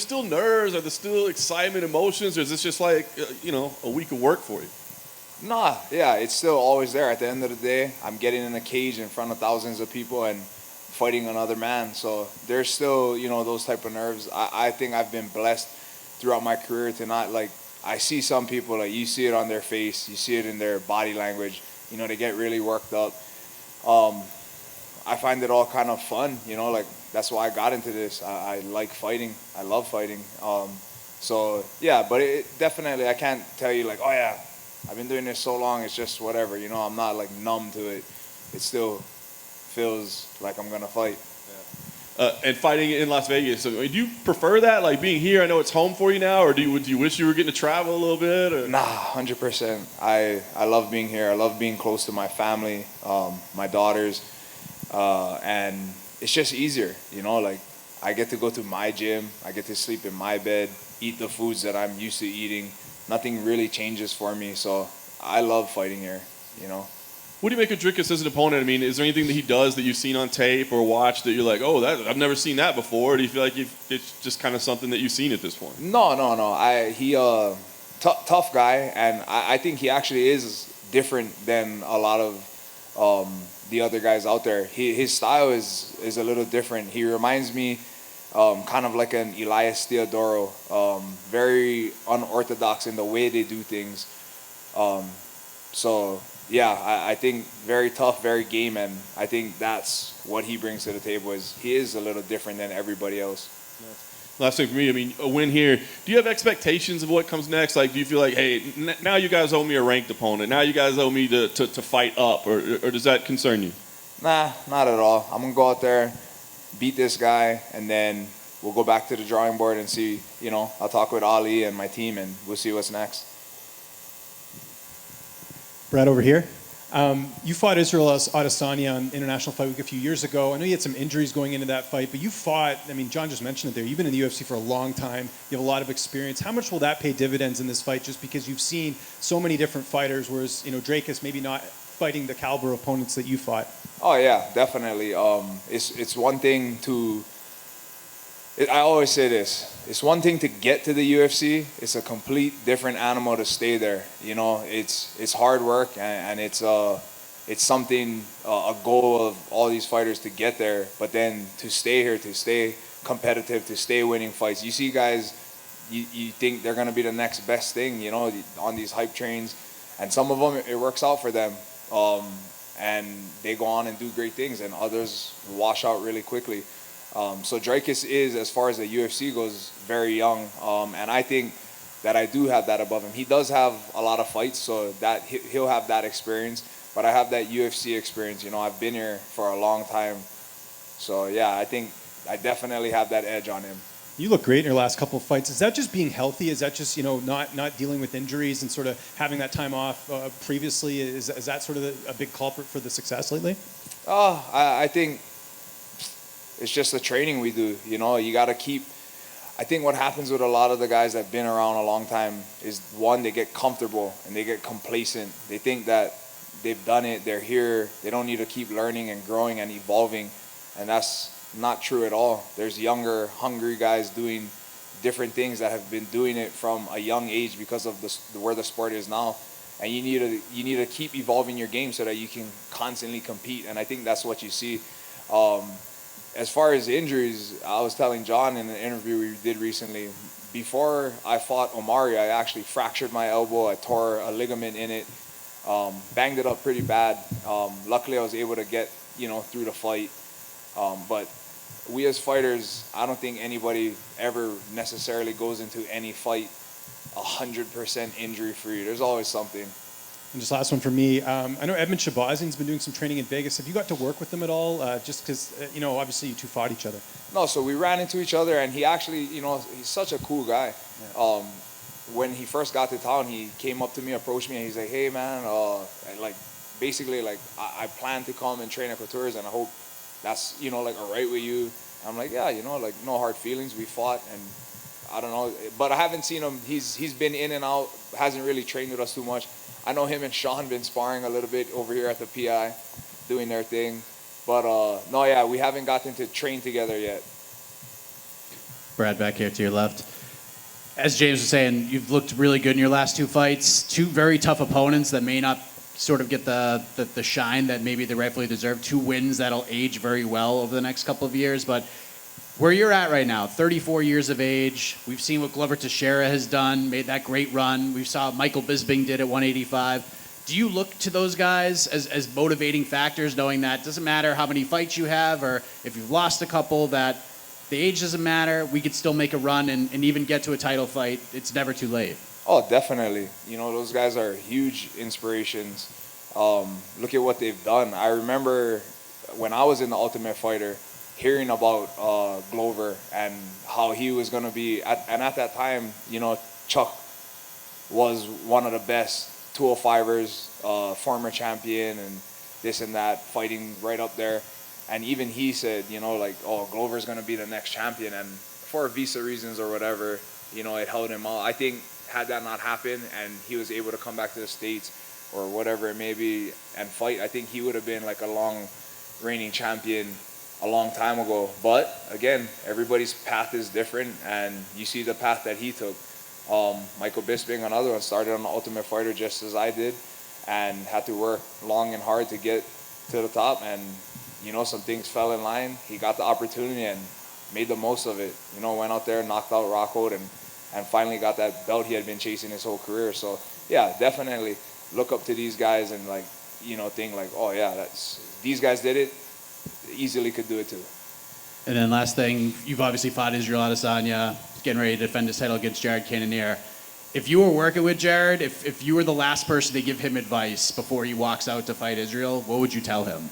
still nerves? Are there still excitement, emotions, or is this just like a week of work for you? Nah, yeah, it's still always there. At the end of the day, I'm getting in a cage in front of thousands of people and fighting another man. So there's still, those type of nerves. I think I've been blessed throughout my career to not, like, I see some people, like, you see it on their face, you see it in their body language, they get really worked up. I find it all kind of fun, like, that's why I got into this. I like fighting. I love fighting. So, yeah, but it definitely, I can't tell you, like, oh, yeah, I've been doing this so long, it's just whatever, I'm not, like, numb to it. It still feels like I'm going to fight. And fighting in Las Vegas, so, do you prefer that, like being here? I know it's home for you now, or do you wish you were getting to travel a little bit? Or? Nah, 100%. I love being here. I love being close to my family, my daughters, and it's just easier, like I get to go to my gym, I get to sleep in my bed, eat the foods that I'm used to eating. Nothing really changes for me, so I love fighting here, What do you make of Dricus as an opponent? I mean, is there anything that he does that you've seen on tape or watched that you're like, oh, I've never seen that before? Or do you feel like it's just kind of something that you've seen at this point? No. He tough guy, and I think he actually is different than a lot of the other guys out there. His style is a little different. He reminds me kind of like an Elias Theodoro, very unorthodox in the way they do things. So yeah, I think very tough, very game, and I think that's what he brings to the table. He is a little different than everybody else. Last thing for me, I mean, a win here. Do you have expectations of what comes next? Like, do you feel like, hey, now you guys owe me a ranked opponent. Now you guys owe me to fight up, or does that concern you? Nah, not at all. I'm gonna go out there, beat this guy, and then we'll go back to the drawing board and see. I'll talk with Ali and my team, and we'll see what's next. Brad, over here. You fought Israel Adesanya on International Fight Week a few years ago. I know you had some injuries going into that fight, but you fought, I mean, John just mentioned it there, you've been in the UFC for a long time, you have a lot of experience. How much will that pay dividends in this fight, just because you've seen so many different fighters, whereas, Dricus maybe not fighting the caliber of opponents that you fought? Oh yeah, definitely. It's one thing to, I always say this, it's one thing to get to the UFC, it's a complete different animal to stay there. It's hard work, and it's something, a goal of all these fighters to get there, but then to stay here, to stay competitive, to stay winning fights. You see guys, you think they're going to be the next best thing, on these hype trains, and some of them, it works out for them, and they go on and do great things, and others wash out really quickly. So Dricus is, as far as the UFC goes, very young, and I think that I do have that above him. He does have a lot of fights, so that he'll have that experience, but I have that UFC experience. I've been here for a long time, so yeah, I think I definitely have that edge on him. You look great in your last couple of fights. Is that just being healthy? Is that just not dealing with injuries and sort of having that time off previously? Is that sort of a big culprit for the success lately? I think it's just the training we do. You got to keep. I think what happens with a lot of the guys that have been around a long time is, one, they get comfortable and they get complacent. They think that they've done it, they're here, they don't need to keep learning and growing and evolving, and that's not true at all. There's younger, hungry guys doing different things that have been doing it from a young age because of where the sport is now, and you need to keep evolving your game so that you can constantly compete, and I think that's what you see. As far as injuries, I was telling John in an interview we did recently, before I fought Omari, I actually fractured my elbow. I tore a ligament in it, banged it up pretty bad. Luckily, I was able to get through the fight. But we as fighters, I don't think anybody ever necessarily goes into any fight 100% injury free. There's always something. And just last one for me. I know Edmund Shabazian's been doing some training in Vegas. Have you got to work with him at all? Just because, obviously you two fought each other. No, so we ran into each other, and he actually, he's such a cool guy. Yeah. When he first got to town, he came up to me, approached me, and he's like, hey, man, basically, I plan to come and train at Couture's, and I hope that's, all right with you. And I'm like, yeah, no hard feelings. We fought, and I don't know. But I haven't seen him. He's been in and out, hasn't really trained with us too much. I know him and Sean been sparring a little bit over here at the PI, doing their thing. But, no, yeah, we haven't gotten to train together yet. Brad, back here to your left. As James was saying, you've looked really good in your last 2 fights. 2 very tough opponents that may not sort of get the shine that maybe they rightfully deserve. 2 wins that'll age very well over the next couple of years. But where you're at right now, 34 years of age, we've seen what Glover Teixeira has done, made that great run. We saw Michael Bisping did at 185. Do you look to those guys as motivating factors, knowing that it doesn't matter how many fights you have or if you've lost a couple, that the age doesn't matter, we could still make a run and even get to a title fight. It's never too late. Oh, definitely. You know, those guys are huge inspirations. Look at what they've done. I remember when I was in the Ultimate Fighter, hearing about Glover and how he was going to be, and at that time, you know, Chuck was one of the best 205ers, former champion and this and that, fighting right up there. And even he said, you know, like, oh, Glover's going to be the next champion. And for visa reasons or whatever, you know, it held him out. I think had that not happened and he was able to come back to the States or whatever it may be and fight, I think he would have been like a long reigning champion a long time ago. But again, everybody's path is different, and you see the path that he took. Michael Bisping, another one, started on the Ultimate Fighter just as I did and had to work long and hard to get to the top. And you know, some things fell in line. He got the opportunity and made the most of it. You know, went out there, knocked out Rockhold, and finally got that belt he had been chasing his whole career. So, yeah, definitely look up to these guys and, like, you know, think like, oh, yeah, these guys did it, easily could do it too. And then last thing, you've obviously fought Israel Adesanya, getting ready to defend his title against Jared Cannonier. If you were working with Jared, if you were the last person to give him advice before he walks out to fight Israel, what would you tell him?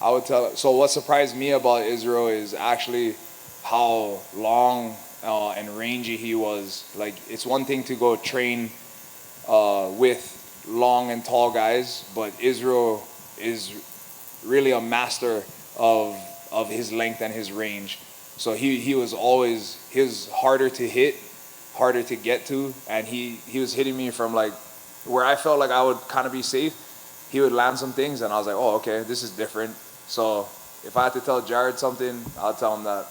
I would tell. So what surprised me about Israel is actually how long and rangy he was. Like, it's one thing to go train with long and tall guys, but Israel is really a master of his length and his range. So he was always, harder to hit, harder to get to, and he was hitting me from like where I felt like I would kind of be safe. He would land some things, and I was like, oh, okay, this is different. So if I had to tell Jared something, I'll tell him that.